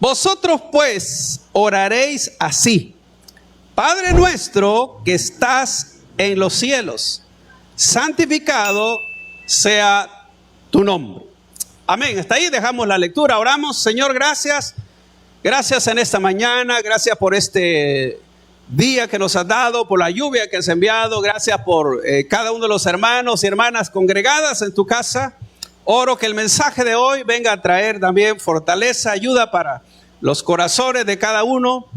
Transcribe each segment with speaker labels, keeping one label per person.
Speaker 1: Vosotros pues oraréis así: Padre nuestro que estás en los cielos, santificado sea tu nombre. Amén. Hasta ahí dejamos la lectura. Oramos. Señor, gracias. Gracias en esta mañana. Gracias por este día que nos has dado, por la lluvia que has enviado. Gracias por cada uno de los hermanos y hermanas congregadas en tu casa. Oro que el mensaje de hoy venga a traer también fortaleza, ayuda para los corazones de cada uno.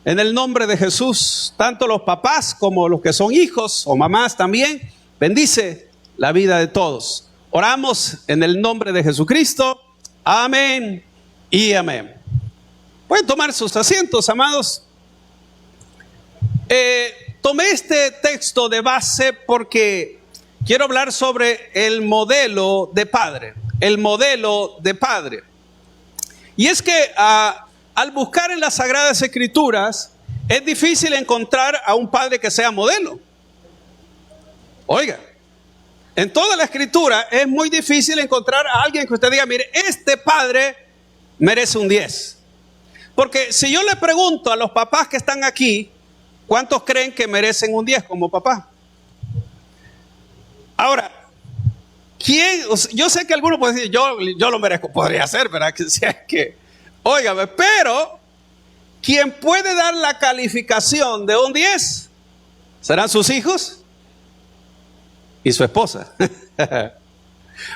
Speaker 1: En el nombre de Jesús, tanto los papás como los que son hijos o mamás también, bendice la vida de todos. Oramos en el nombre de Jesucristo. Amén y amén. Pueden tomar sus asientos, amados. Tomé este texto de base porque quiero hablar sobre el modelo de padre. El modelo de padre. Y es que al buscar en las Sagradas Escrituras, es difícil encontrar a un padre que sea modelo. Oiga, en toda la Escritura es muy difícil encontrar a alguien que usted diga, mire, este padre merece un 10. Porque si yo le pregunto a los papás que están aquí, ¿cuántos creen que merecen un 10 como papá? Ahora, ¿quién? Yo sé que algunos pueden decir, yo lo merezco, podría ser, ¿verdad? Que sea que, óigame, pero quien puede dar la calificación de un 10 serán sus hijos y su esposa.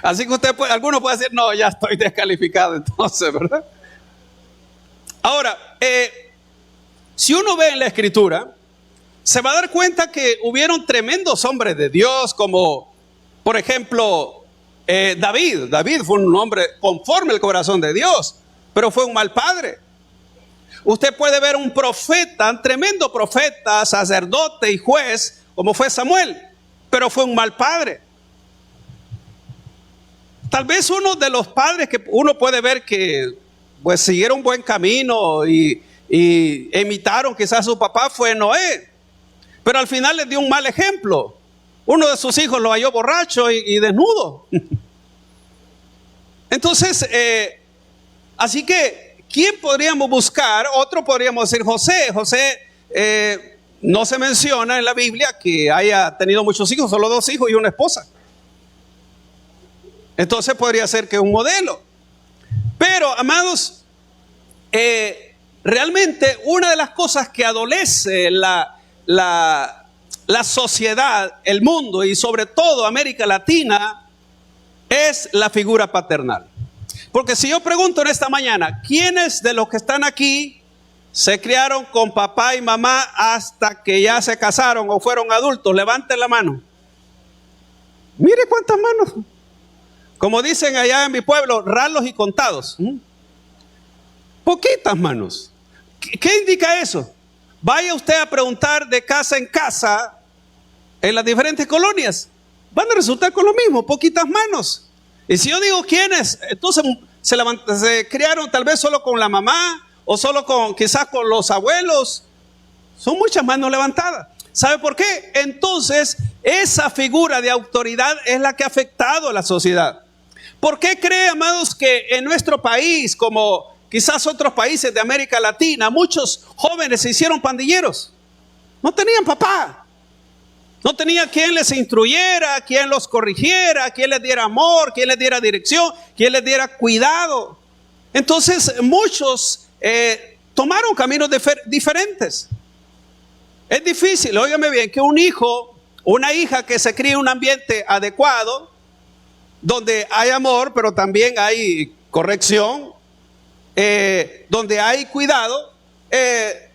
Speaker 1: Así que alguno puede decir, no, ya estoy descalificado entonces, ¿verdad? Ahora, si uno ve en la Escritura, se va a dar cuenta que hubieron tremendos hombres de Dios, como por ejemplo David. David fue un hombre conforme al corazón de Dios, pero fue un mal padre. Usted puede ver un profeta, un tremendo profeta, sacerdote y juez, como fue Samuel, pero fue un mal padre. Tal vez uno de los padres que uno puede ver que pues siguieron un buen camino y imitaron quizás a su papá fue Noé, pero al final les dio un mal ejemplo. Uno de sus hijos lo halló borracho y desnudo. Entonces, así que, ¿quién podríamos buscar? Otro podríamos decir José. José no se menciona en la Biblia que haya tenido muchos hijos, solo 2 hijos y una esposa. Entonces podría ser que un modelo. Pero, amados, realmente una de las cosas que adolece la sociedad, el mundo y sobre todo América Latina es la figura paternal. Porque si yo pregunto en esta mañana, ¿quiénes de los que están aquí se criaron con papá y mamá hasta que ya se casaron o fueron adultos? Levanten la mano. Mire cuántas manos. Como dicen allá en mi pueblo, ralos y contados. Poquitas manos. ¿Qué indica eso? Vaya usted a preguntar de casa en casa en las diferentes colonias. Van a resultar con lo mismo, poquitas manos. Y si yo digo quiénes, entonces se criaron tal vez solo con la mamá o solo quizás con los abuelos. Son muchas manos levantadas. ¿Sabe por qué? Entonces esa figura de autoridad es la que ha afectado a la sociedad. ¿Por qué cree, amados, que en nuestro país, como quizás otros países de América Latina, muchos jóvenes se hicieron pandilleros? No tenían papá. No tenía quien les instruyera, quien los corrigiera, quien les diera amor, quien les diera dirección, quien les diera cuidado. Entonces muchos tomaron caminos diferentes. Es difícil, óigame bien, que un hijo, una hija que se críe en un ambiente adecuado, donde hay amor, pero también hay corrección, donde hay cuidado,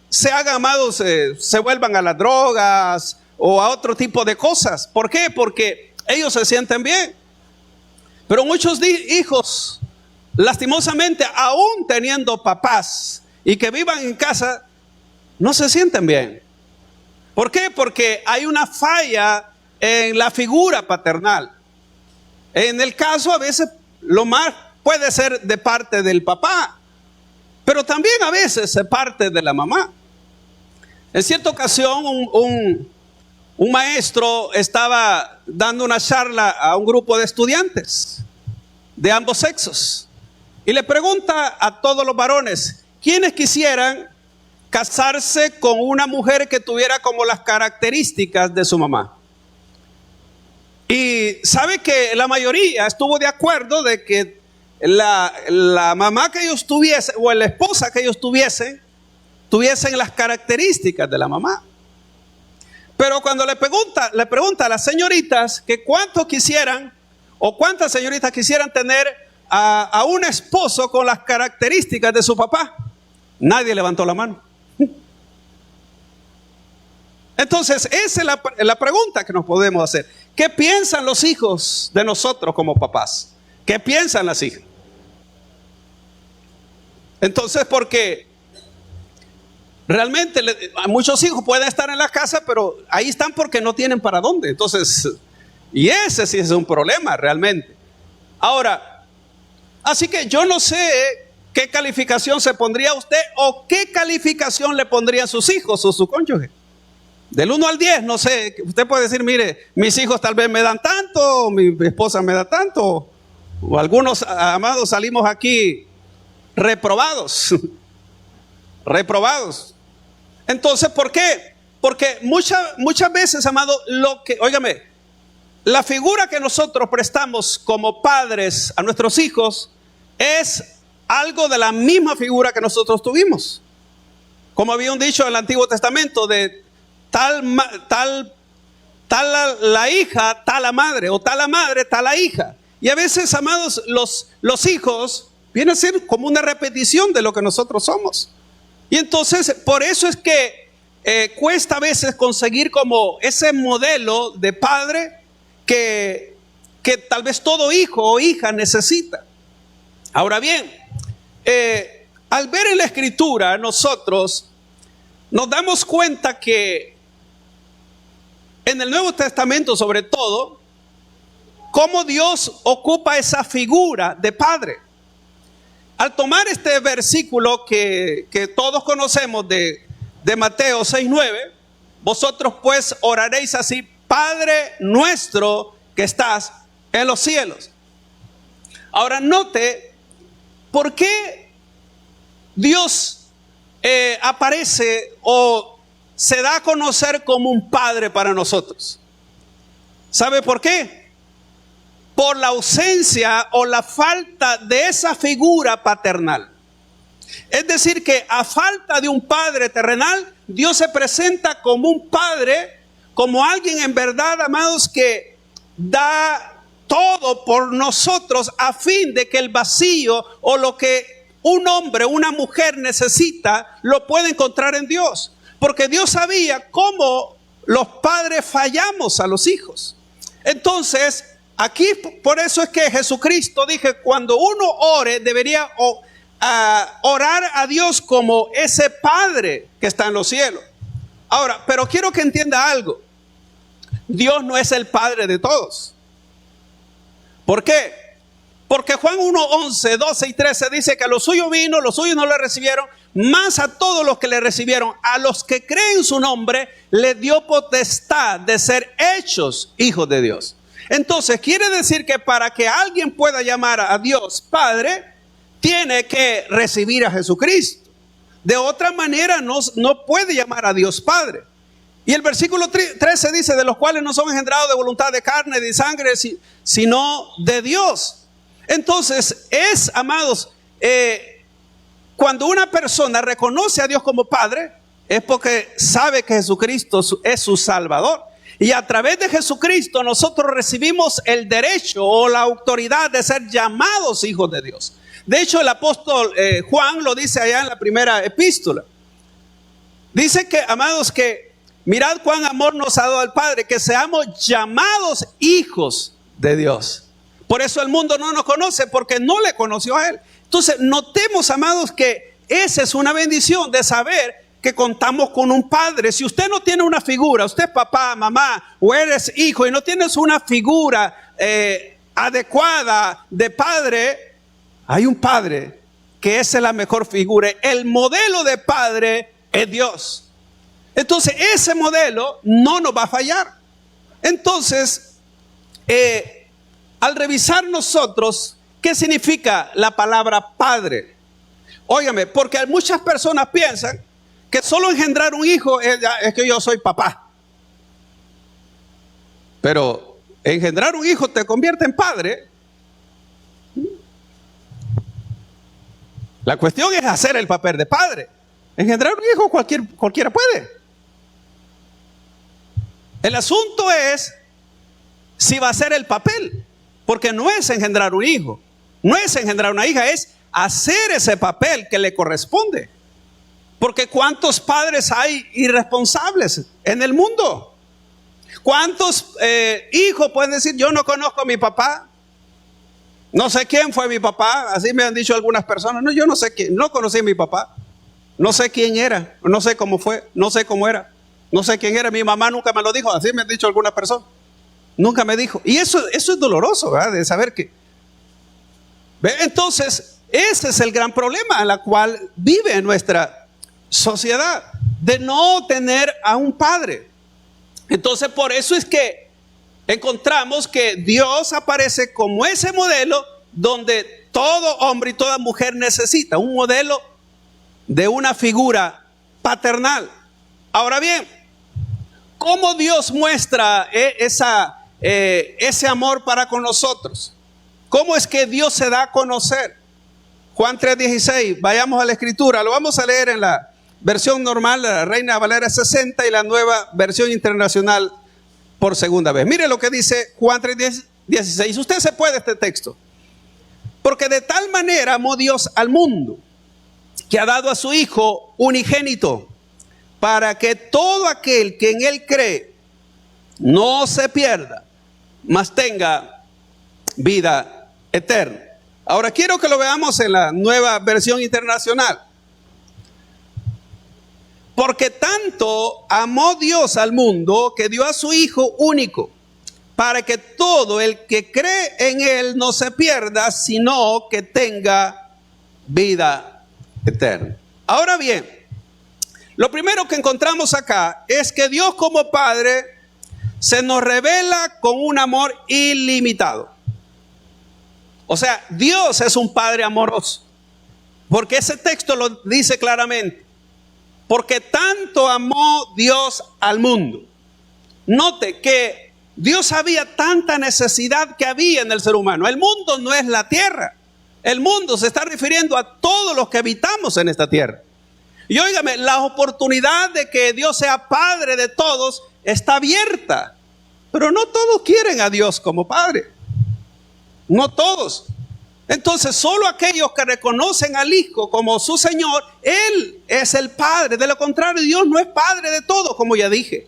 Speaker 1: se hagan, amados, se vuelvan a las drogas o a otro tipo de cosas. ¿Por qué? Porque ellos se sienten bien. Pero muchos hijos, lastimosamente, aún teniendo papás y que vivan en casa, no se sienten bien. ¿Por qué? Porque hay una falla en la figura paternal. En el caso, a veces, lo más puede ser de parte del papá, pero también a veces se parte de la mamá. En cierta ocasión, un maestro estaba dando una charla a un grupo de estudiantes de ambos sexos y le pregunta a todos los varones, ¿quiénes quisieran casarse con una mujer que tuviera como las características de su mamá? Y sabe que la mayoría estuvo de acuerdo de que la mamá que ellos tuviesen, o la esposa que ellos tuviesen las características de la mamá. Pero cuando le pregunta a las señoritas que cuántos quisieran, o cuántas señoritas quisieran tener a un esposo con las características de su papá, nadie levantó la mano. Entonces, esa es la pregunta que nos podemos hacer. ¿Qué piensan los hijos de nosotros como papás? ¿Qué piensan las hijas? Entonces, porque realmente muchos hijos pueden estar en la casa, pero ahí están porque no tienen para dónde. Entonces, y ese sí es un problema realmente. Ahora, así que yo no sé qué calificación se pondría usted o qué calificación le pondrían sus hijos o su cónyuge. Del 1 al 10, no sé, usted puede decir, mire, mis hijos tal vez me dan tanto, mi esposa me da tanto, o algunos amados salimos aquí reprobados. Reprobados. Entonces, ¿por qué? Porque muchas veces, amado, óigame, la figura que nosotros prestamos como padres a nuestros hijos es algo de la misma figura que nosotros tuvimos. Como había un dicho en el Antiguo Testamento de tal la hija, tal la madre, o tal la madre, tal la hija. Y a veces, amados, los hijos vienen a ser como una repetición de lo que nosotros somos. Y entonces, por eso es que cuesta a veces conseguir como ese modelo de padre que tal vez todo hijo o hija necesita. Ahora bien, al ver en la Escritura, nosotros nos damos cuenta que en el Nuevo Testamento, sobre todo, cómo Dios ocupa esa figura de padre. Al tomar este versículo que todos conocemos de Mateo 6:9, vosotros pues oraréis así: Padre nuestro que estás en los cielos. Ahora note por qué Dios aparece o se da a conocer como un padre para nosotros. ¿Sabe por qué? Por la ausencia o la falta de esa figura paternal. Es decir, que a falta de un padre terrenal, Dios se presenta como un padre, como alguien en verdad, amados, que da todo por nosotros a fin de que el vacío o lo que un hombre, una mujer necesita, lo puede encontrar en Dios. Porque Dios sabía cómo los padres fallamos a los hijos. Entonces, aquí por eso es que Jesucristo dije, cuando uno ore, debería orar a Dios como ese Padre que está en los cielos. Ahora, pero quiero que entienda algo. Dios no es el Padre de todos. ¿Por qué? Porque Juan 1:11, 12 y 13 dice que a los suyos vino, los suyos no le recibieron, mas a todos los que le recibieron, a los que creen en su nombre, le dio potestad de ser hechos hijos de Dios. Entonces quiere decir que para que alguien pueda llamar a Dios Padre, tiene que recibir a Jesucristo. De otra manera no puede llamar a Dios Padre. Y el versículo 13 dice, de los cuales no son engendrados de voluntad de carne, de sangre, sino de Dios. Entonces amados, cuando una persona reconoce a Dios como Padre, es porque sabe que Jesucristo es su Salvador. Y a través de Jesucristo nosotros recibimos el derecho o la autoridad de ser llamados hijos de Dios. De hecho, el apóstol Juan lo dice allá en la primera epístola. Dice que, amados, que mirad cuán amor nos ha dado el Padre, que seamos llamados hijos de Dios. Por eso el mundo no nos conoce, porque no le conoció a Él. Entonces, notemos, amados, que esa es una bendición de saber que contamos con un Padre. Si usted no tiene una figura, usted es papá, mamá, o eres hijo y no tienes una figura adecuada de padre, hay un Padre que esa es la mejor figura. El modelo de Padre es Dios. Entonces, ese modelo no nos va a fallar. Entonces, al revisar nosotros, ¿qué significa la palabra Padre? Óigame, porque muchas personas piensan que solo engendrar un hijo es que yo soy papá. Pero engendrar un hijo te convierte en padre. La cuestión es hacer el papel de padre. Engendrar un hijo cualquiera puede. El asunto es si va a ser el papel. Porque no es engendrar un hijo, no es engendrar una hija, es hacer ese papel que le corresponde. Porque ¿cuántos padres hay irresponsables en el mundo? ¿Cuántos hijos pueden decir, yo no conozco a mi papá? No sé quién fue mi papá, así me han dicho algunas personas. No, yo no sé quién, no conocí a mi papá. No sé quién era, no sé cómo fue, no sé cómo era, no sé quién era. Mi mamá nunca me lo dijo, así me han dicho algunas personas. Nunca me dijo. Y eso es doloroso, ¿verdad? De saber que... ¿Ve? Entonces, ese es el gran problema en el cual vive nuestra sociedad, de no tener a un padre. Entonces, por eso es que encontramos que Dios aparece como ese modelo donde todo hombre y toda mujer necesita un modelo de una figura paternal. Ahora bien, ¿cómo Dios muestra ese amor para con nosotros? ¿Cómo es que Dios se da a conocer? Juan 3:16, vayamos a la escritura, lo vamos a leer en la versión normal, la Reina Valera 60 y la Nueva Versión Internacional por segunda vez. Mire lo que dice Juan 3:16, usted se puede este texto. Porque de tal manera amó Dios al mundo, que ha dado a su Hijo unigénito, para que todo aquel que en Él cree no se pierda, mas tenga vida eterna. Ahora quiero que lo veamos en la Nueva Versión Internacional. Porque tanto amó Dios al mundo que dio a su Hijo único, para que todo el que cree en Él no se pierda, sino que tenga vida eterna. Ahora bien, lo primero que encontramos acá es que Dios como Padre se nos revela con un amor ilimitado. O sea, Dios es un Padre amoroso, porque ese texto lo dice claramente. Porque tanto amó Dios al mundo. Note que Dios sabía tanta necesidad que había en el ser humano. El mundo no es la tierra. El mundo se está refiriendo a todos los que habitamos en esta tierra. Y óigame, la oportunidad de que Dios sea Padre de todos está abierta. Pero no todos quieren a Dios como Padre. No todos. Entonces, solo aquellos que reconocen al Hijo como su Señor, Él es el Padre. De lo contrario, Dios no es Padre de todos, como ya dije.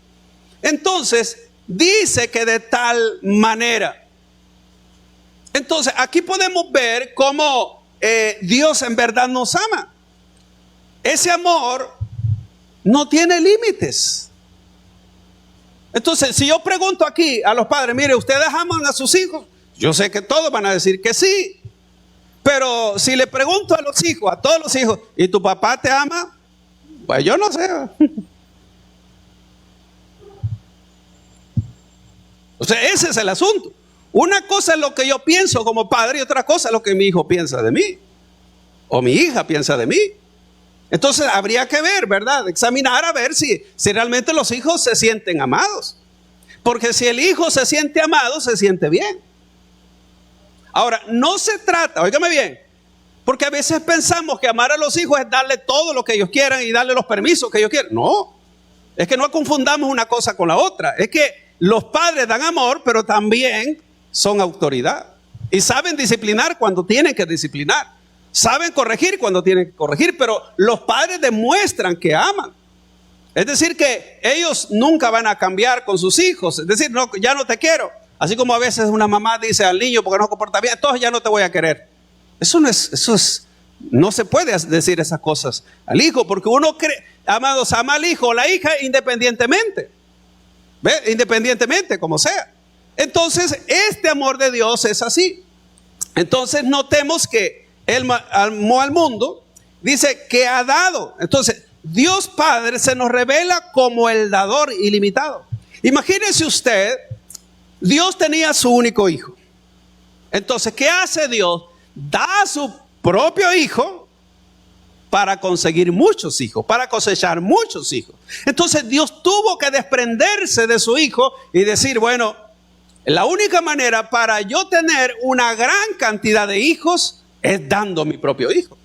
Speaker 1: Entonces, dice que de tal manera. Entonces, aquí podemos ver cómo Dios en verdad nos ama. Ese amor no tiene límites. Entonces, si yo pregunto aquí a los padres, mire, ¿ustedes aman a sus hijos? Yo sé que todos van a decir que sí. Pero si le pregunto a los hijos, a todos los hijos, ¿y tu papá te ama? Pues yo no sé. O sea, ese es el asunto. Una cosa es lo que yo pienso como padre y otra cosa es lo que mi hijo piensa de mí. O mi hija piensa de mí. Entonces habría que ver, ¿verdad? Examinar a ver si realmente los hijos se sienten amados. Porque si el hijo se siente amado, se siente bien. Ahora, no se trata, óigame bien, porque a veces pensamos que amar a los hijos es darle todo lo que ellos quieran y darle los permisos que ellos quieran. No, es que no confundamos una cosa con la otra. Es que los padres dan amor, pero también son autoridad. Y saben disciplinar cuando tienen que disciplinar. Saben corregir cuando tienen que corregir, pero los padres demuestran que aman. Es decir, que ellos nunca van a cambiar con sus hijos. Es decir, no, ya no te quiero. Así como a veces una mamá dice al niño porque no se comporta bien, entonces ya no te voy a querer. No se puede decir esas cosas al hijo, porque uno cree, amados, ama al hijo o la hija independientemente. ¿Ve? Independientemente, como sea. Entonces, este amor de Dios es así. Entonces, notemos que Él amó al mundo, dice que ha dado. Entonces, Dios Padre se nos revela como el dador ilimitado. Imagínese usted, Dios tenía su único hijo. Entonces, ¿qué hace Dios? Da a su propio hijo para conseguir muchos hijos, para cosechar muchos hijos. Entonces Dios tuvo que desprenderse de su hijo y decir, bueno, la única manera para yo tener una gran cantidad de hijos es dando mi propio hijo.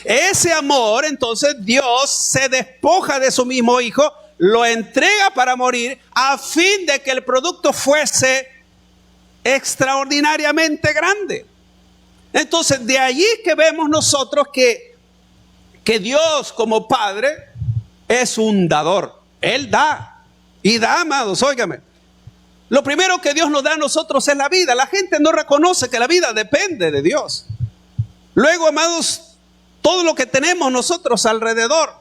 Speaker 1: Ese amor, entonces Dios se despoja de su mismo hijo, lo entrega para morir a fin de que el producto fuese extraordinariamente grande. Entonces de allí que vemos nosotros que Dios como Padre es un dador. Él da y da, amados, óigame. Lo primero que Dios nos da a nosotros es la vida. La gente no reconoce que la vida depende de Dios. Luego, amados, todo lo que tenemos nosotros alrededor,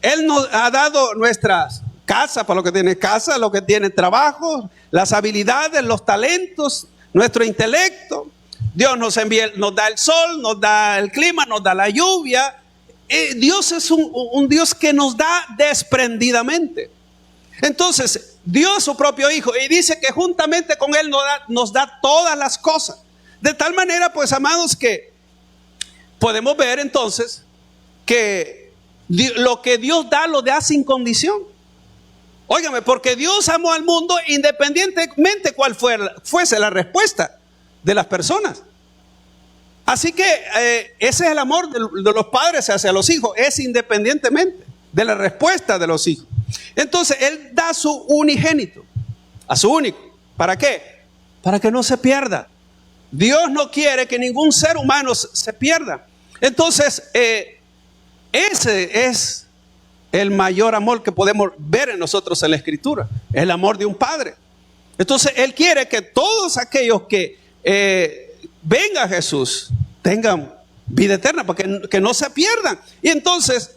Speaker 1: Él nos ha dado nuestras casas, para lo que tiene casa, lo que tiene trabajo, las habilidades, los talentos, nuestro intelecto. Dios nos da el sol, nos da el clima, nos da la lluvia. Dios es un Dios que nos da desprendidamente. Entonces, dio a su propio hijo y dice que juntamente con Él nos da todas las cosas. De tal manera, pues, amados, que podemos ver entonces que lo que Dios da, lo da sin condición. Óigame, porque Dios amó al mundo independientemente cuál fuese la respuesta de las personas. Así que ese es el amor de los padres hacia los hijos, es independientemente de la respuesta de los hijos. Entonces Él da su unigénito, a su único. ¿Para qué? Para que no se pierda. Dios no quiere que ningún ser humano se pierda. Entonces ese es el mayor amor que podemos ver en nosotros en la Escritura, el amor de un padre. Entonces Él quiere que todos aquellos que venga a Jesús tengan vida eterna, para que no se pierdan. Y entonces,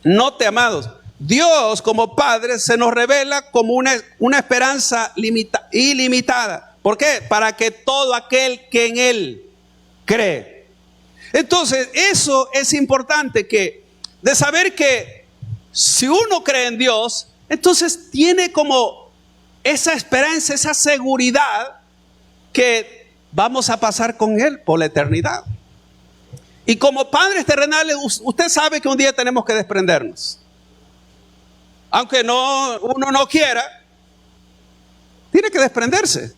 Speaker 1: note, amados, Dios como Padre se nos revela como una esperanza ilimitada. ¿Por qué? Para que todo aquel que en Él cree. Entonces, eso es importante, de saber que si uno cree en Dios, entonces tiene como esa esperanza, esa seguridad que vamos a pasar con Él por la eternidad. Y como padres terrenales, usted sabe que un día tenemos que desprendernos. Aunque uno no quiera, tiene que desprenderse.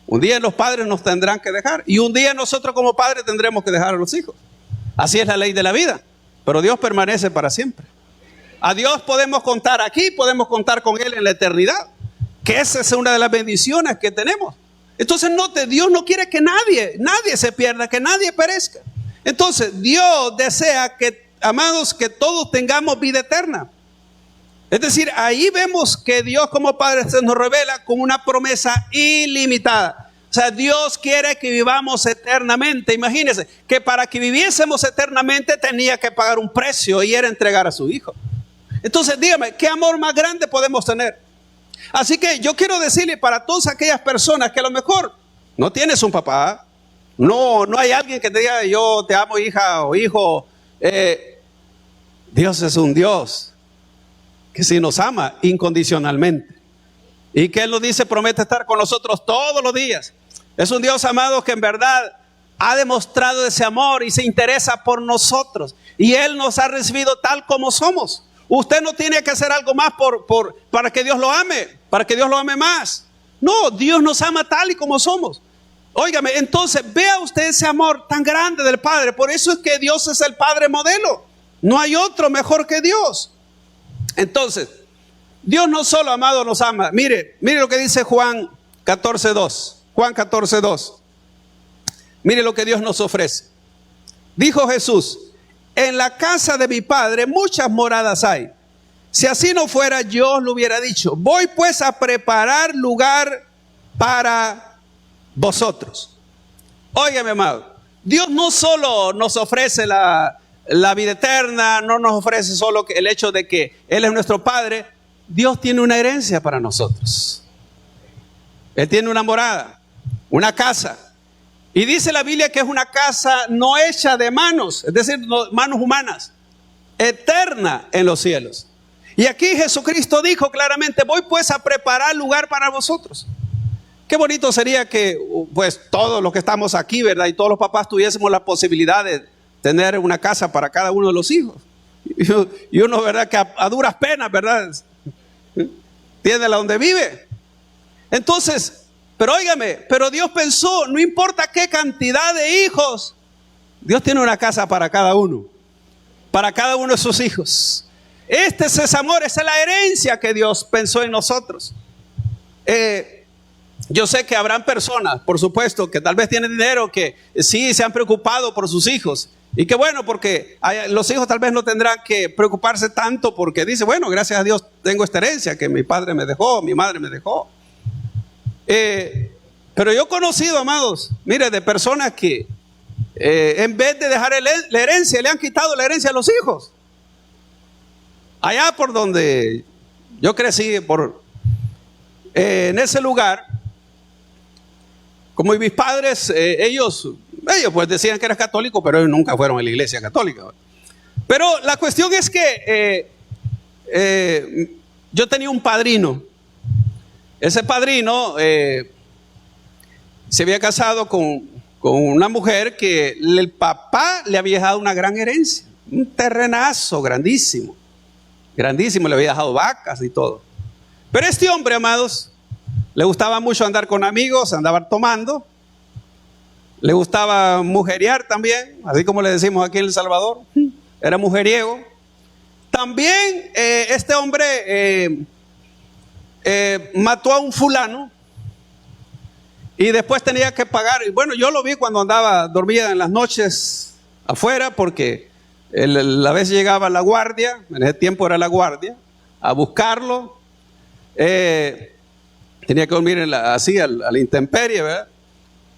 Speaker 1: Un día los padres nos tendrán que dejar. Y un día nosotros como padres tendremos que dejar a los hijos. Así es la ley de la vida. Pero Dios permanece para siempre. A Dios podemos contar aquí, podemos contar con Él en la eternidad. Que esa es una de las bendiciones que tenemos. Entonces note, Dios no quiere que nadie se pierda, que nadie perezca. Entonces Dios desea que, amados, que todos tengamos vida eterna. Es decir, ahí vemos que Dios como Padre se nos revela con una promesa ilimitada. O sea, Dios quiere que vivamos eternamente. Imagínense que para que viviésemos eternamente tenía que pagar un precio y era entregar a su Hijo. Entonces dígame, ¿qué amor más grande podemos tener? Así que yo quiero decirle para todas aquellas personas que a lo mejor no tienes un papá, no hay alguien que te diga yo te amo, hija o hijo. Dios es un Dios que sí nos ama incondicionalmente y que Él nos dice, promete estar con nosotros todos los días. Es un Dios, amado, que en verdad ha demostrado ese amor y se interesa por nosotros y Él nos ha recibido tal como somos. Usted no tiene que hacer algo más para que Dios lo ame, para que Dios lo ame más. No, Dios nos ama tal y como somos. Óigame, entonces vea usted ese amor tan grande del Padre. Por eso es que Dios es el Padre modelo. No hay otro mejor que Dios. Entonces, Dios no solo, amado, nos ama. Mire lo que dice Juan 14:2. Juan 14:2. Mire lo que Dios nos ofrece. Dijo Jesús: en la casa de mi Padre muchas moradas hay. Si así no fuera, yo os lo hubiera dicho. Voy pues a preparar lugar para vosotros. Óigame, amado, Dios no solo nos ofrece la vida eterna, no nos ofrece solo el hecho de que Él es nuestro Padre. Dios tiene una herencia para nosotros. Él tiene una morada, una casa. Y dice la Biblia que es una casa no hecha de manos, es decir, manos humanas, eterna en los cielos. Y aquí Jesucristo dijo claramente: voy pues a preparar lugar para vosotros. Qué bonito sería que pues todos los que estamos aquí, ¿verdad? Y todos los papás tuviésemos la posibilidad de tener una casa para cada uno de los hijos. Y uno, ¿verdad? Que a duras penas, ¿verdad? Tiene la donde vive. Entonces, pero óigame, pero Dios pensó, no importa qué cantidad de hijos, Dios tiene una casa para cada uno de sus hijos. Este es amor, esa es la herencia que Dios pensó en nosotros. Yo sé que habrán personas, por supuesto, que tal vez tienen dinero, que sí se han preocupado por sus hijos. Y qué bueno, porque los hijos tal vez no tendrán que preocuparse tanto, porque dice, bueno, gracias a Dios tengo esta herencia que mi padre me dejó, mi madre me dejó. Pero yo he conocido, amados, mire, de personas que en vez de dejar la herencia, le han quitado la herencia a los hijos. Allá por donde yo crecí, en ese lugar, como mis padres, ellos pues decían que eran católicos, pero ellos nunca fueron a la iglesia católica. Pero la cuestión es que yo tenía un padrino. Ese padrino se había casado con una mujer que el papá le había dejado una gran herencia, un terrenazo grandísimo, le había dejado vacas y todo. Pero este hombre, amados, le gustaba mucho andar con amigos, andaba tomando, le gustaba mujeriar también, así como le decimos aquí en El Salvador, era mujeriego. También este hombre mató a un fulano y después tenía que pagar. Y bueno, yo lo vi cuando dormía en las noches afuera, porque a veces llegaba la guardia, en ese tiempo era la guardia, a buscarlo. Tenía que dormir así a la intemperie, ¿verdad?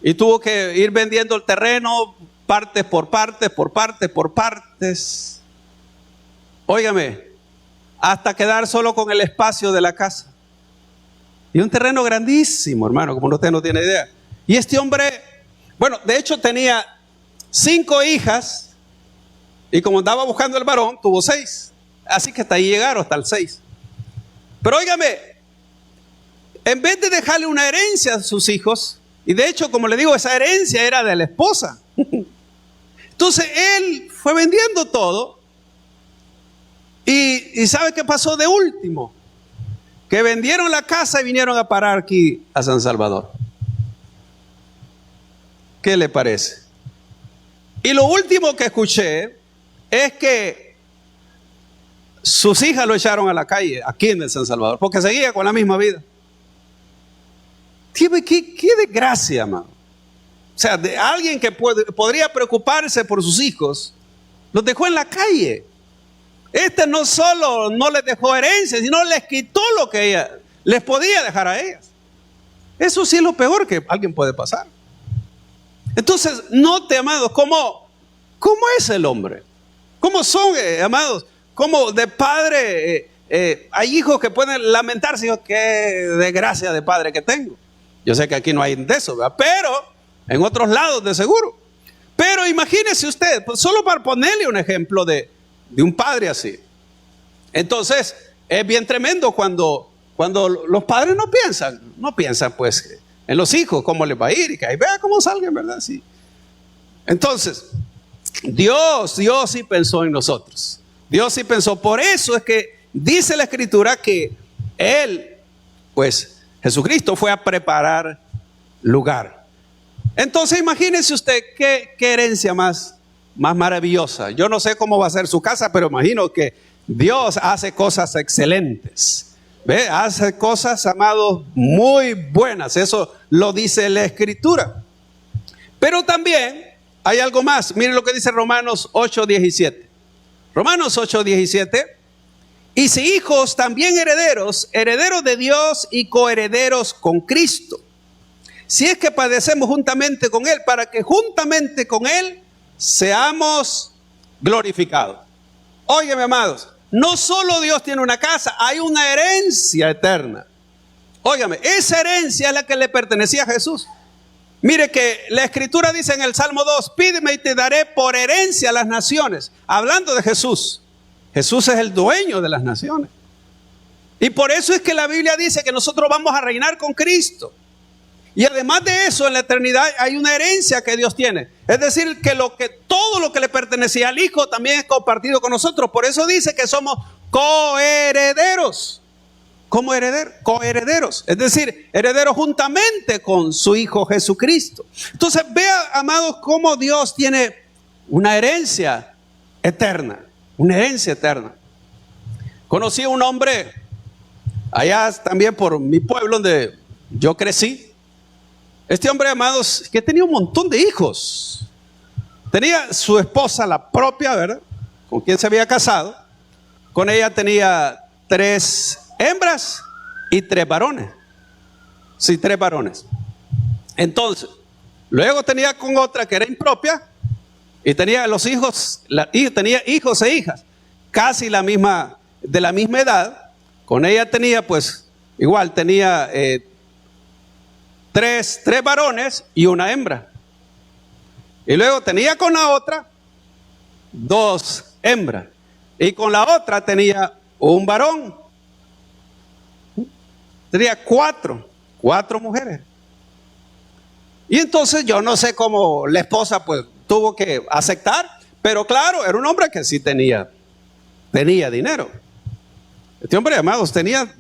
Speaker 1: Y tuvo que ir vendiendo el terreno partes por partes. Óigame, hasta quedar solo con el espacio de la casa. Y un terreno grandísimo, hermano, como usted no tiene idea. Y este hombre, bueno, de hecho tenía 5 hijas, y como andaba buscando el varón, tuvo 6. Así que hasta ahí llegaron, hasta el 6. Pero óigame, en vez de dejarle una herencia a sus hijos, y de hecho, como le digo, esa herencia era de la esposa. Entonces él fue vendiendo todo. Y ¿sabe qué pasó de último? Que vendieron la casa y vinieron a parar aquí a San Salvador. ¿Qué le parece? Y lo último que escuché es que sus hijas lo echaron a la calle aquí en el San Salvador, porque seguía con la misma vida. ¿Qué desgracia, amado? O sea, de alguien que podría preocuparse por sus hijos, los dejó en la calle. No solo no les dejó herencia, sino les quitó lo que ella les podía dejar a ellas. Eso sí es lo peor que alguien puede pasar. Entonces, note, amados, cómo es el hombre. Cómo son, amados, cómo de padre hay hijos que pueden lamentarse. Yo, qué desgracia de padre que tengo. Yo sé que aquí no hay de eso, ¿verdad? Pero en otros lados de seguro. Pero imagínese usted, pues solo para ponerle un ejemplo de un padre así. Entonces, es bien tremendo cuando los padres no piensan pues en los hijos, cómo les va a ir, y que ahí vea cómo salgan, ¿verdad? Sí. Entonces, Dios sí pensó en nosotros. Dios sí pensó. Por eso es que dice la Escritura que Él, pues, Jesucristo fue a preparar lugar. Entonces imagínese usted qué herencia más maravillosa. Yo no sé cómo va a ser su casa, pero imagino que Dios hace cosas excelentes. ¿Ve? Hace cosas, amados, muy buenas. Eso lo dice la Escritura. Pero también hay algo más. Miren lo que dice Romanos 8:17. Romanos 8:17. Y si hijos, también herederos de Dios y coherederos con Cristo. Si es que padecemos juntamente con Él, para que juntamente con Él seamos glorificados. Óigame, amados, no solo Dios tiene una casa, hay una herencia eterna. Óigame, esa herencia es la que le pertenecía a Jesús. Mire que la Escritura dice en el Salmo 2, pídeme y te daré por herencia a las naciones. Hablando de Jesús. Jesús es el dueño de las naciones. Y por eso es que la Biblia dice que nosotros vamos a reinar con Cristo. Y además de eso, en la eternidad hay una herencia que Dios tiene. Es decir, que todo lo que le pertenecía al Hijo también es compartido con nosotros. Por eso dice que somos coherederos. ¿Cómo coherederos? Es decir, herederos juntamente con su Hijo Jesucristo. Entonces, vea, amados, cómo Dios tiene una herencia eterna. Una herencia eterna. Conocí a un hombre allá también por mi pueblo donde yo crecí. Este hombre, amados, que tenía un montón de hijos. Tenía su esposa, la propia, ¿verdad? Con quien se había casado. Con ella tenía 3 hembras y 3 varones. Sí, 3 varones. Entonces, luego tenía con otra que era impropia. Y tenía los hijos, tenía hijos e hijas. Casi de la misma edad. Con ella tenía, pues, igual tenía 3 varones y 1 hembra. Y luego tenía con la otra 2 hembras. Y con la otra tenía un varón. Tenía 4 mujeres. Y entonces yo no sé cómo la esposa pues tuvo que aceptar. Pero claro, era un hombre que sí tenía dinero. Este hombre, amados, tenía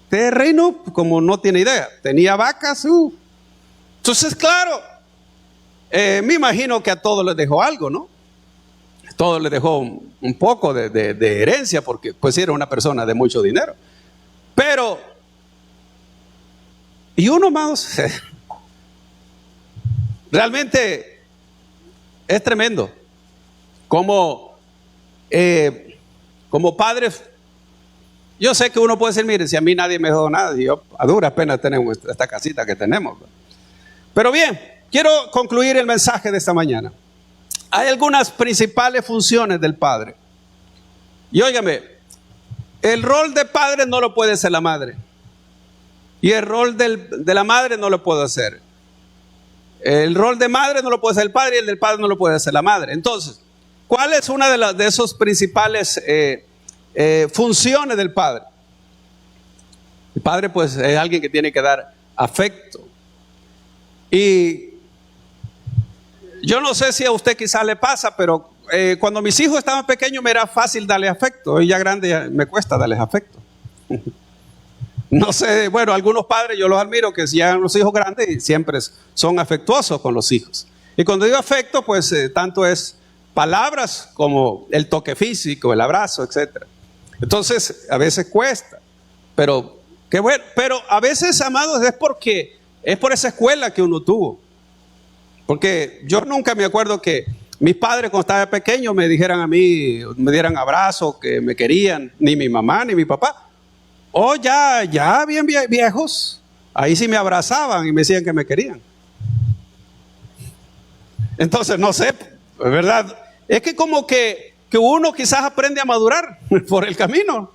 Speaker 1: terreno como no tiene idea. Tenía vacas. Entonces, claro, me imagino que a todos les dejó algo, ¿no? A todos les dejó un poco de herencia, porque pues era una persona de mucho dinero. Pero, y uno, amados, realmente es tremendo. Como padres, yo sé que uno puede decir, mire, si a mí nadie me dejó nada, y yo a duras penas tenemos esta casita que tenemos. Pero bien, quiero concluir el mensaje de esta mañana. Hay algunas principales funciones del padre. Y óigame, el rol de padre no lo puede hacer la madre. Y el rol de la madre no lo puede hacer. El rol de madre no lo puede hacer el padre y el del padre no lo puede hacer la madre. Entonces, ¿cuál es una de esos principales funciones del padre? El padre pues es alguien que tiene que dar afecto. Y yo no sé si a usted quizás le pasa, pero cuando mis hijos estaban pequeños me era fácil darle afecto. Hoy ya grande me cuesta darles afecto. No sé, bueno, algunos padres yo los admiro que si llegan los hijos grandes y siempre son afectuosos con los hijos. Y cuando digo afecto, pues tanto es palabras como el toque físico, el abrazo, etc. Entonces, a veces cuesta, pero qué bueno. Pero a veces, amados, es por esa escuela que uno tuvo. Porque yo nunca me acuerdo que mis padres cuando estaba pequeño me dijeran a mí, me dieran abrazos, que me querían, ni mi mamá ni mi papá. O ya bien viejos, ahí sí me abrazaban y me decían que me querían. Entonces, no sé, es verdad. Es que como que uno quizás aprende a madurar por el camino.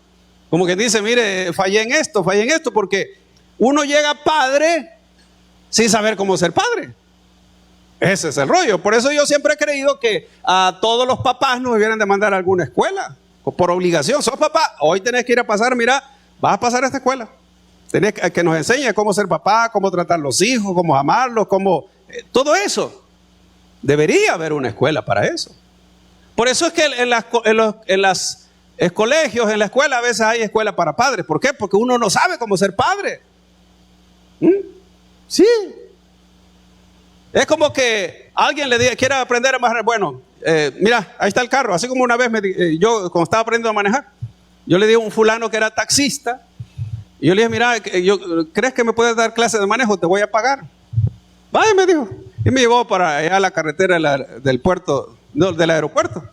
Speaker 1: Como que dice, mire, fallé en esto, porque uno llega padre sin saber cómo ser padre. Ese es el rollo. Por eso yo siempre he creído que a todos los papás nos debieran de mandar a alguna escuela, por obligación. Sos papá, hoy tenés que ir a pasar, mira, vas a pasar a esta escuela. Tenés que nos enseñe cómo ser papá, cómo tratar a los hijos, cómo amarlos, todo eso. Debería haber una escuela para eso. Por eso es que en los colegios, en la escuela, a veces hay escuela para padres. ¿Por qué? Porque uno no sabe cómo ser padre. Sí. Es como que alguien le diga, quiere aprender a manejar. Bueno, mira, ahí está el carro. Así como una vez yo, cuando estaba aprendiendo a manejar, yo le dije a un fulano que era taxista. Y yo le dije, mira, ¿crees que me puedes dar clase de manejo? Te voy a pagar. Vaya, me dijo. Y me llevó para allá a la carretera del puerto, no, del aeropuerto.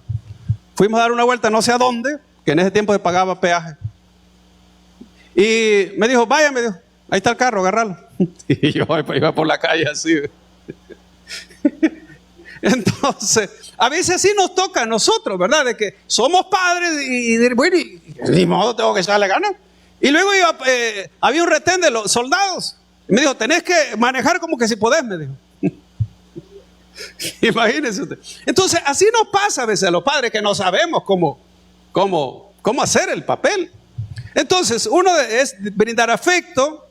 Speaker 1: Fuimos a dar una vuelta no sé a dónde, que en ese tiempo se pagaba peaje. Y me dijo, vaya, me dijo, ahí está el carro, agárralo. Y yo iba por la calle así. Entonces, a veces sí nos toca a nosotros, ¿verdad? De que somos padres y bueno, ni modo, tengo que echarle ganas. Y luego había un retén de los soldados. Y me dijo, tenés que manejar como que si podés, me dijo. Imagínense usted. Entonces, así nos pasa a veces a los padres que no sabemos cómo hacer el papel. Entonces, uno es brindar afecto.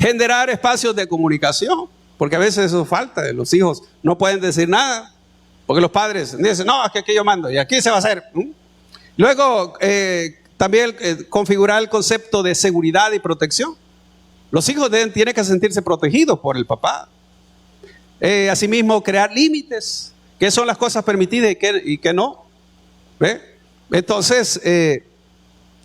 Speaker 1: Generar espacios de comunicación, porque a veces eso falta. Los hijos no pueden decir nada, porque los padres dicen, no, es que aquí yo mando y aquí se va a hacer. Luego, también configurar el concepto de seguridad y protección. Los hijos tienen que sentirse protegidos por el papá. Asimismo, crear límites. ¿Qué son las cosas permitidas y qué no? ¿Ve? Entonces,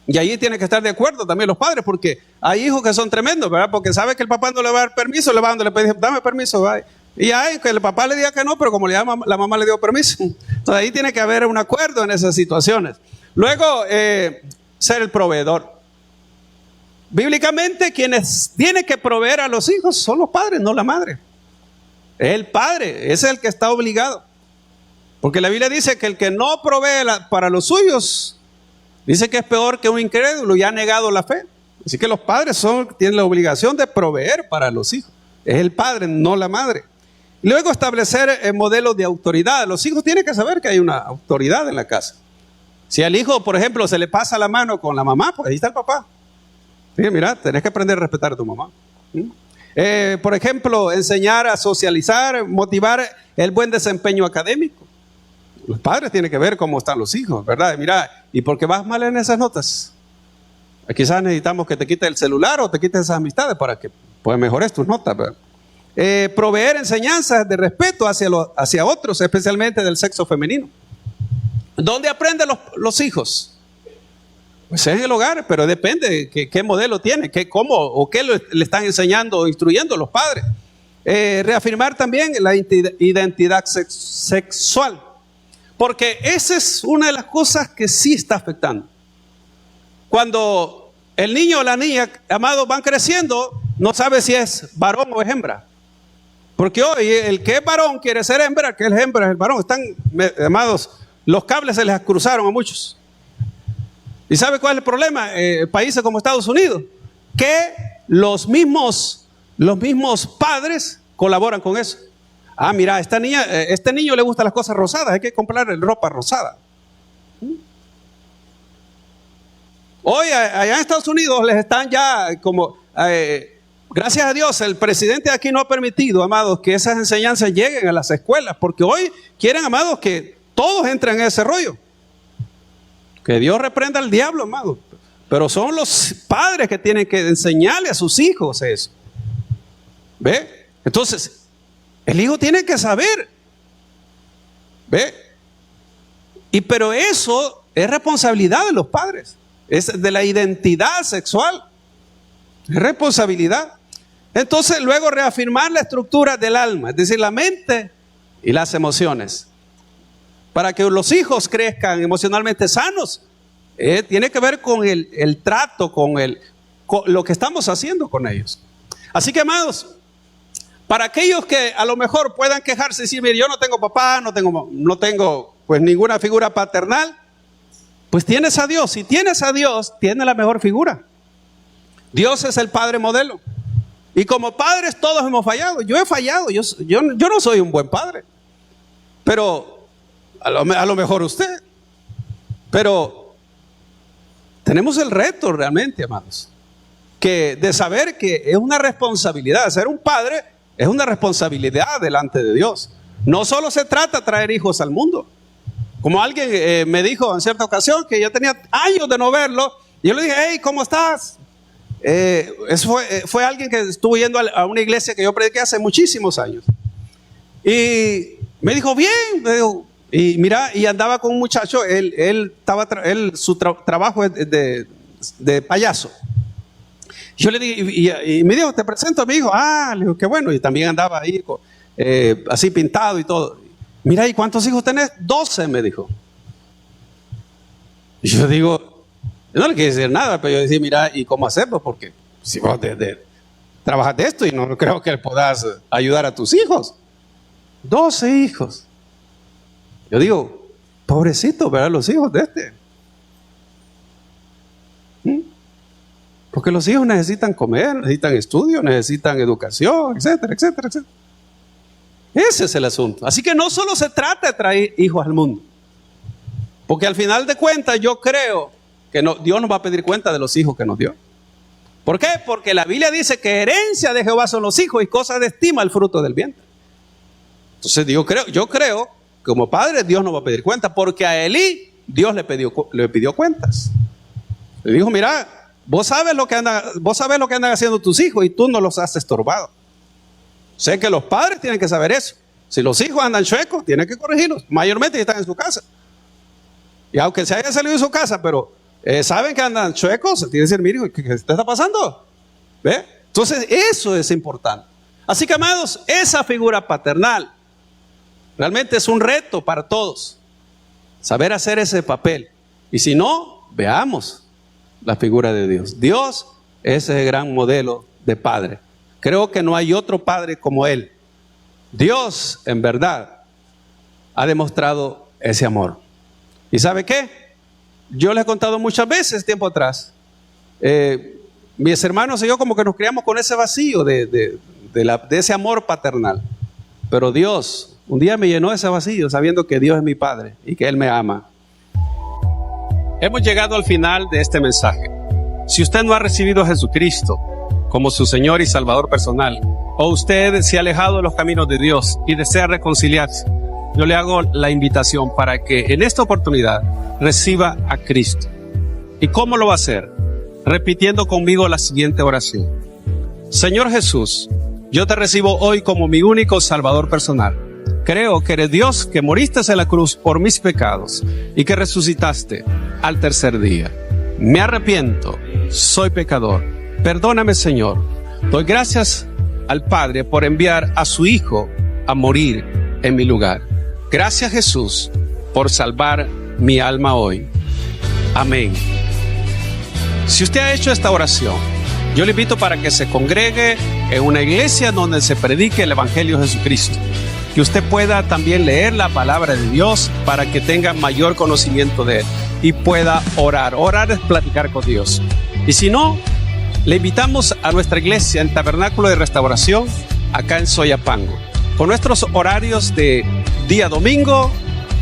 Speaker 1: y ahí tienen que estar de acuerdo también los padres, porque hay hijos que son tremendos, ¿verdad? Porque sabe que el papá no le va a dar permiso, le va dando, le pide, dame permiso, va. Y hay que el papá le diga que no, pero como la mamá le dio permiso. Entonces ahí tiene que haber un acuerdo en esas situaciones. Luego, ser el proveedor. Bíblicamente, quienes tienen que proveer a los hijos son los padres, no la madre. El padre es el que está obligado. Porque la Biblia dice que el que no provee para los suyos, dice que es peor que un incrédulo y ha negado la fe. Así que los padres tienen la obligación de proveer para los hijos. Es el padre, no la madre. Luego establecer modelos de autoridad. Los hijos tienen que saber que hay una autoridad en la casa. Si al hijo, por ejemplo, se le pasa la mano con la mamá, pues ahí está el papá. Sí, mira, tenés que aprender a respetar a tu mamá. Por ejemplo, enseñar a socializar, motivar el buen desempeño académico. Los padres tienen que ver cómo están los hijos, ¿verdad? Mira, ¿y por qué vas mal en esas notas? Quizás necesitamos que te quites el celular o te quites esas amistades para que pues, mejores tus notas, ¿verdad? Proveer enseñanzas de respeto hacia otros, especialmente del sexo femenino. ¿Dónde aprenden los hijos? Pues en el hogar, pero depende de qué modelo tiene, cómo o qué le están enseñando o instruyendo los padres. Reafirmar también la identidad sexual, porque esa es una de las cosas que sí está afectando. Cuando el niño o la niña, amados, van creciendo, no sabe si es varón o es hembra. Porque hoy el que es varón quiere ser hembra, el que es hembra es el varón. Amados, los cables se les cruzaron a muchos. ¿Y sabe cuál es el problema? Países como Estados Unidos, que los mismos padres colaboran con eso. Ah, mira, este niño le gustan las cosas rosadas, hay que comprarle ropa rosada. Hoy allá en Estados Unidos les están ya como, gracias a Dios, el presidente aquí no ha permitido, amados, que esas enseñanzas lleguen a las escuelas, porque hoy quieren, amados, que todos entren en ese rollo. Que Dios reprenda al diablo, amado. Pero son los padres que tienen que enseñarle a sus hijos eso. ¿Ve? Entonces, el hijo tiene que saber. ¿Ve? Pero eso es responsabilidad de los padres. Es de la identidad sexual. Es responsabilidad. Entonces, luego reafirmar la estructura del alma, es decir, la mente y las emociones. Para que los hijos crezcan emocionalmente sanos, tiene que ver con el trato, con lo que estamos haciendo con ellos. Así que, amados, para aquellos que a lo mejor puedan quejarse y decir, mire, yo no tengo papá, no tengo pues ninguna figura paternal, pues tienes a Dios. Si tienes a Dios, tienes la mejor figura. Dios es el padre modelo. Y como padres todos hemos fallado. Yo he fallado, yo no soy un buen padre. Pero a lo mejor usted. Pero tenemos el reto realmente, amados, de saber que es una responsabilidad. Ser un padre es una responsabilidad delante de Dios. No solo se trata de traer hijos al mundo. Como alguien me dijo en cierta ocasión que yo tenía años de no verlo. Y yo le dije, hey, ¿cómo estás? Eso fue alguien que estuvo yendo a una iglesia que yo prediqué hace muchísimos años. Y me dijo, bien, me dijo. Y mira, y andaba con un muchacho, su trabajo es de payaso. Yo le dije, y me dijo, te presento a mi hijo. Ah, le digo, qué bueno. Y también andaba ahí, así pintado y todo. Mira, ¿y cuántos hijos tenés? 12, me dijo. Y yo digo, no le quiero decir nada, pero yo decía, mira, ¿y cómo hacerlo? Porque si vos trabajas de esto y no creo que puedas ayudar a tus hijos. 12 hijos. Yo digo, pobrecito, ¿verdad? Los hijos de este. Porque los hijos necesitan comer, necesitan estudio, necesitan educación, etcétera, etcétera, etcétera. Ese es el asunto. Así que no solo se trata de traer hijos al mundo. Porque al final de cuentas yo creo que Dios nos va a pedir cuenta de los hijos que nos dio. ¿Por qué? Porque la Biblia dice que herencia de Jehová son los hijos y cosa de estima el fruto del vientre. Entonces yo creo que como padre Dios no va a pedir cuentas, porque a Elí Dios le pidió cuentas. Le dijo, mira, vos sabes lo que andan haciendo tus hijos y tú no los has estorbado. Sé que los padres tienen que saber eso. Si los hijos andan chuecos, tienen que corregirlos. Mayormente están en su casa. Y aunque se haya salido de su casa, pero saben que andan chuecos, tienen que decir, mire, ¿qué te está pasando? ¿Ve? Entonces eso es importante. Así que, amados, esa figura paternal realmente es un reto para todos. Saber hacer ese papel. Y si no, veamos la figura de Dios. Dios es el gran modelo de padre. Creo que no hay otro padre como Él. Dios, en verdad, ha demostrado ese amor. ¿Y sabe qué? Yo les he contado muchas veces, tiempo atrás, mis hermanos y yo como que nos criamos con ese vacío de ese amor paternal. Pero Dios un día me llenó ese vacío sabiendo que Dios es mi Padre y que Él me ama. Hemos llegado al final de este mensaje. Si usted no ha recibido a Jesucristo como su Señor y Salvador personal, o usted se ha alejado de los caminos de Dios y desea reconciliarse, yo le hago la invitación para que en esta oportunidad reciba a Cristo. ¿Y cómo lo va a hacer? Repitiendo conmigo la siguiente oración. Señor Jesús, yo te recibo hoy como mi único Salvador personal. Creo que eres Dios, que moriste en la cruz por mis pecados y que resucitaste al tercer día. Me arrepiento, soy pecador. Perdóname, Señor. Doy gracias al Padre por enviar a su Hijo a morir en mi lugar. Gracias, Jesús, por salvar mi alma hoy. Amén. Si usted ha hecho esta oración, yo le invito para que se congregue en una iglesia donde se predique el Evangelio de Jesucristo. Que usted pueda también leer la palabra de Dios para que tenga mayor conocimiento de Él y pueda orar. Orar es platicar con Dios. Y si no, le invitamos a nuestra iglesia en Tabernáculo de Restauración, acá en Soyapango, con nuestros horarios de día domingo,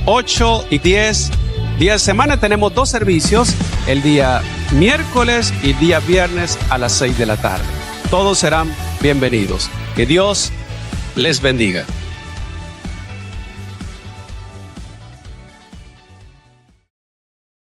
Speaker 1: 8 y 10. Día de semana tenemos 2 servicios, el día miércoles y día viernes a las 6 de la tarde. Todos serán bienvenidos. Que Dios les bendiga.